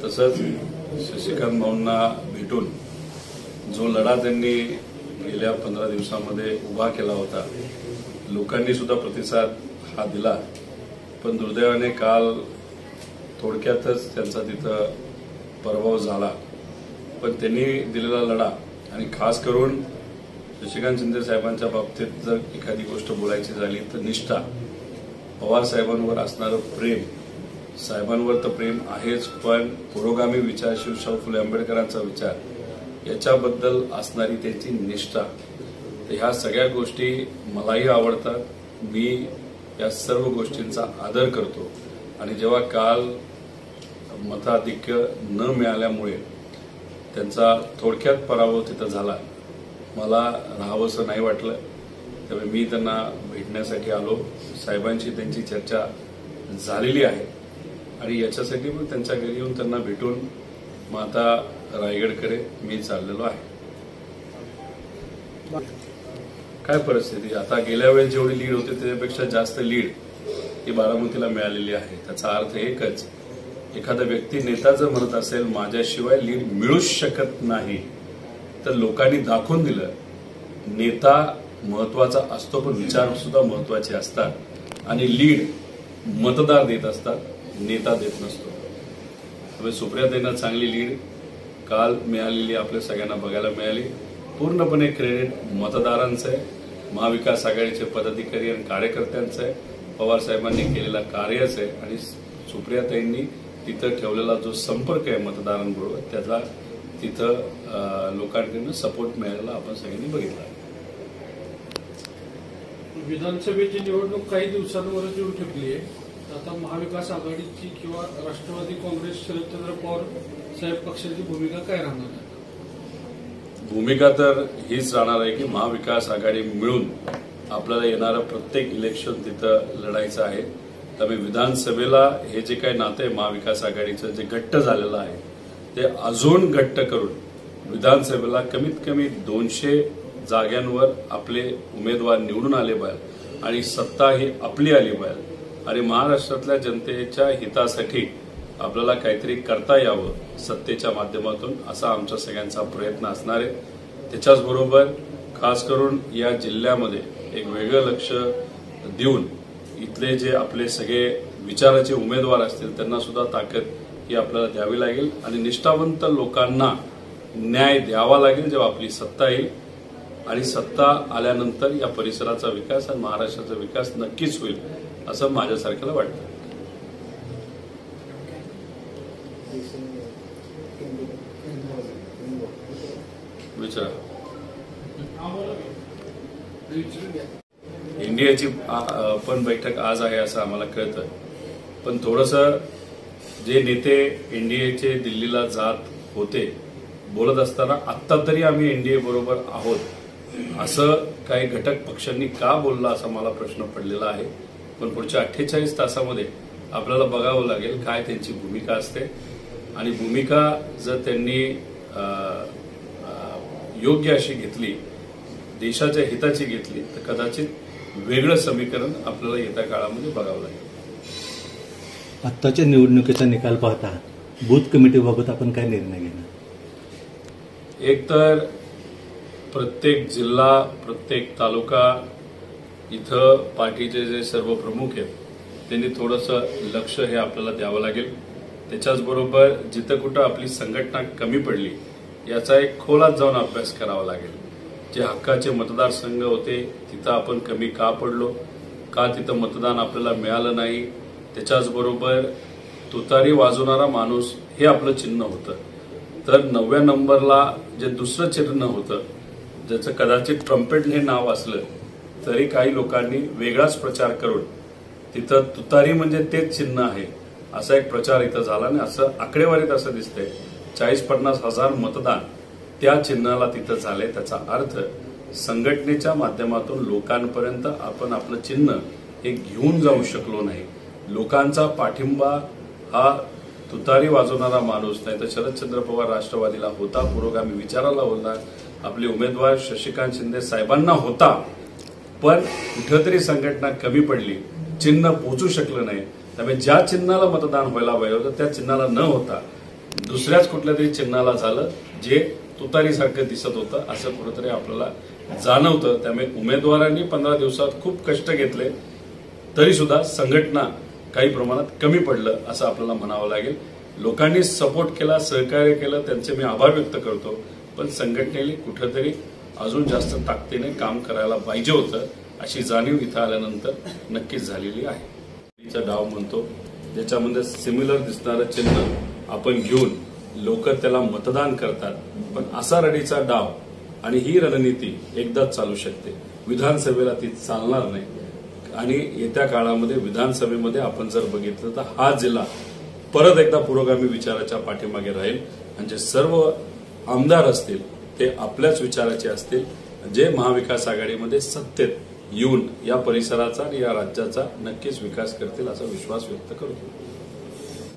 तसंच शशिकांत भाऊंना भेटून जो लढा त्यांनी गेल्या 15 दिवसांमध्ये उभा केला होता, लोकांनी सुद्धा प्रतिसाद हा दिला. पण दुर्दैवाने काल थोडक्यातच त्यांचा तिथं पराभव झाला. पण त्यांनी दिलेला लढा आणि खास करून शशिकांत शिंदे साहेबांच्या बाबतीत जर एखादी गोष्ट बोलायची झाली तर निष्ठा, पवार साहेबांवर असणारं प्रेम, साहेबांवर तर प्रेम आहेच, पण पुरोगामी विचार, शिवशाहू फुले आंबेडकरांचा विचार याच्याबद्दल असणारी त्यांची निष्ठा, तर ह्या सगळ्या गोष्टी मलाही आवडतात. मी या सर्व गोष्टींचा आदर करतो. आणि जेव्हा काल मताधिक्य न मिळाल्यामुळे त्यांचा थोडक्यात पराभव तिथं झाला, मला राहावंसं नाही वाटलं. त्यामुळे मी त्यांना भेटण्यासाठी आलो. साहेबांशी त्यांची चर्चा झालेली आहे आणि याच्यासाठी मग त्यांच्या घरी येऊन त्यांना भेटून मग आता रायगडकडे मी चाललेलो आहे. काय परिस्थिती आता, गेल्या वेळेस जेवढी लीड होती त्याच्यापेक्षा जास्त लीड ही बारामतीला मिळालेली आहे. त्याचा अर्थ एकच, एखादा व्यक्ती नेता जर म्हणत असेल माझ्याशिवाय लीड मिळूच शकत नाही, तर लोकांनी दाखवून दिलं नेता महत्वाचा असतो, पण विचार सुद्धा महत्वाचे असतात आणि लीड मतदार देत असतात, नेता देत नसतो. त्यामुळे सुप्रियाताईंना चांगली लीड काल मिळालेली आपल्या सगळ्यांना बघायला मिळाली. पूर्णपणे क्रेडिट मतदारांचं आहे, महाविकास आघाडीचे पदाधिकारी आणि कार्यकर्त्यांचं आहे, पवार साहेबांनी केलेला कार्यच आहे आणि सुप्रियाताईंनी तिथं ठेवलेला जो संपर्क आहे मतदारांबरोबर त्याला तिथं लोकांकडून सपोर्ट मिळालेला आपण सगळ्यांनी बघितला. विधानसभेची निवडणूक काही दिवसांवरच येऊन ठेपली आहे. आता महाविकास आघाडीची किंवा राष्ट्रवादी काँग्रेस शरदचंद्र पवार साहेब पक्षाची भूमिका काय राहणार आहे? भूमिका तर हीच राहणार आहे की महाविकास आघाडी मिळून आपल्याला येणारं प्रत्येक इलेक्शन तिथं लढायचं आहे. त्यामुळे विधानसभेला हे जे काही नातं आहे महाविकास आघाडीचं जे घट्ट झालेलं आहे ते अजून घट्ट करून विधानसभेला कमीत कमी 200 जाग्यांवर आपले उमेदवार निवडून आले पाहिजे आणि सत्ता ही आपली आली पाहिजे आणि महाराष्ट्रातल्या जनतेच्या हितासाठी आपल्याला काहीतरी करता यावं सत्तेच्या माध्यमातून, असा आमचा सगळ्यांचा प्रयत्न असणार आहे. त्याच्याचबरोबर खास करून या जिल्ह्यामध्ये एक वेगळं लक्ष देऊन इथले जे आपले सगळे विचाराचे उमेदवार असतील त्यांना सुद्धा ताकद ही आपल्याला द्यावी लागेल आणि निष्ठावंत लोकांना न्याय द्यावा लागेल जेव्हा आपली सत्ता येईल. आणि सत्ता आल्यानंतर या परिसराचा विकास आणि महाराष्ट्राचा विकास नक्कीच होईल असं माझ्यासारख्याला वाटतं. विचारा. एनडीएची पण बैठक आज आहे असं आम्हाला कळतं, पण थोडंसं जे नेते एनडीएचे दिल्लीला जात होते बोलत असताना आत्ता तरी आम्ही एनडीए बरोबर आहोत असं काही घटक पक्षांनी का बोलला असा मला प्रश्न पडलेला आहे. पण पुढच्या 48 तासामध्ये आपल्याला बघावं लागेल काय त्यांची भूमिका असते आणि भूमिका जर त्यांनी योग्य अशी घेतली, देशाच्या हिताची घेतली, तर कदाचित वेगळं समीकरण आपल्याला येत्या काळामध्ये बघावं लागेल. आत्ताच्या निवडणुकीचा निकाल पाहता बूथ कमिटीबाबत आपण काय निर्णय घेणार? एकतर प्रत्येक जिल्हा, प्रत्येक तालुका इथं पार्टीचे जे सर्व प्रमुख आहेत त्यांनी थोडंसं लक्ष हे आपल्याला द्यावं लागेल. त्याच्याचबरोबर जिथं कुठं आपली संघटना कमी पडली याचा एक खोलात जाऊन अभ्यास करावा लागेल. जे हक्काचे मतदारसंघ होते तिथं आपण कमी का पडलो, का तिथं मतदान आपल्याला मिळालं नाही. त्याच्याचबरोबर तुतारी वाजवणारा माणूस हे आपलं चिन्ह होतं, तर 9व्या नंबरला जे दुसरं चिन्ह होतं ज्याचं कदाचित ट्रम्पेट हे नाव असलं तरी काही लोकांनी वेगळाच प्रचार करून तिथं तुतारी म्हणजे तेच चिन्ह आहे असा एक प्रचार इथं झाला आणि असं आकडेवारीत असं दिसतंय 40-50 हजार मतदान त्या चिन्हाला तिथं झाले. त्याचा अर्थ संघटनेच्या माध्यमातून लोकांपर्यंत आपण आपलं चिन्ह हे घेऊन जाऊ शकलो नाही. लोकांचा पाठिंबा हा तुतारी वाजवणारा माणूस नाही तर शरदचंद्र पवार राष्ट्रवादीला होता, पुरोगामी विचाराला होता, आपले उमेदवार शशिकांत शिंदे साहेबांना होता, पण कुठेतरी संघटना कमी पडली, चिन्ह पोचू शकलं नाही. त्यामुळे ज्या चिन्हाला मतदान व्हायला पाहिजे होतं त्या चिन्हाला न होता दुसऱ्याच कुठल्या तरी चिन्हाला झालं जे तुतारीसारखं दिसत होतं असं कुठेतरी आपल्याला जाणवतं. त्यामुळे उमेदवारांनी 15 दिवसात खूप कष्ट घेतले तरी सुद्धा संघटना काही प्रमाणात कमी पडलं असं आपल्याला म्हणावं लागेल. लोकांनी सपोर्ट केला, सहकार्य केलं, त्यांचे मी आभार व्यक्त करतो. पण संघटनेने कुठेतरी अजून जास्त ताकदीने काम करायला पाहिजे होतं अशी जाणीव इथं आल्यानंतर नक्कीच झालेली आहे. डाव म्हणतो ज्याच्यामध्ये सिमिलर दिसणारं चिन्ह आपण घेऊन लोक त्याला मतदान करतात. पण असा रडीचा डाव आणि ही रणनीती एकदाच चालू शकते, विधानसभेला ती चालणार नाही. आणि येत्या काळामध्ये विधानसभेमध्ये आपण जर बघितलं तर हा जिल्हा परत एकदा पुरोगामी विचाराच्या पाठीमागे राहील आणि जे सर्व आमदार असतील ते आपल्याच विचाराचे असतील, जे महाविकास आघाडीमध्ये सत्तेत येऊन या परिसराचा आणि या राज्याचा नक्कीच विकास करतील असा विश्वास व्यक्त करतो.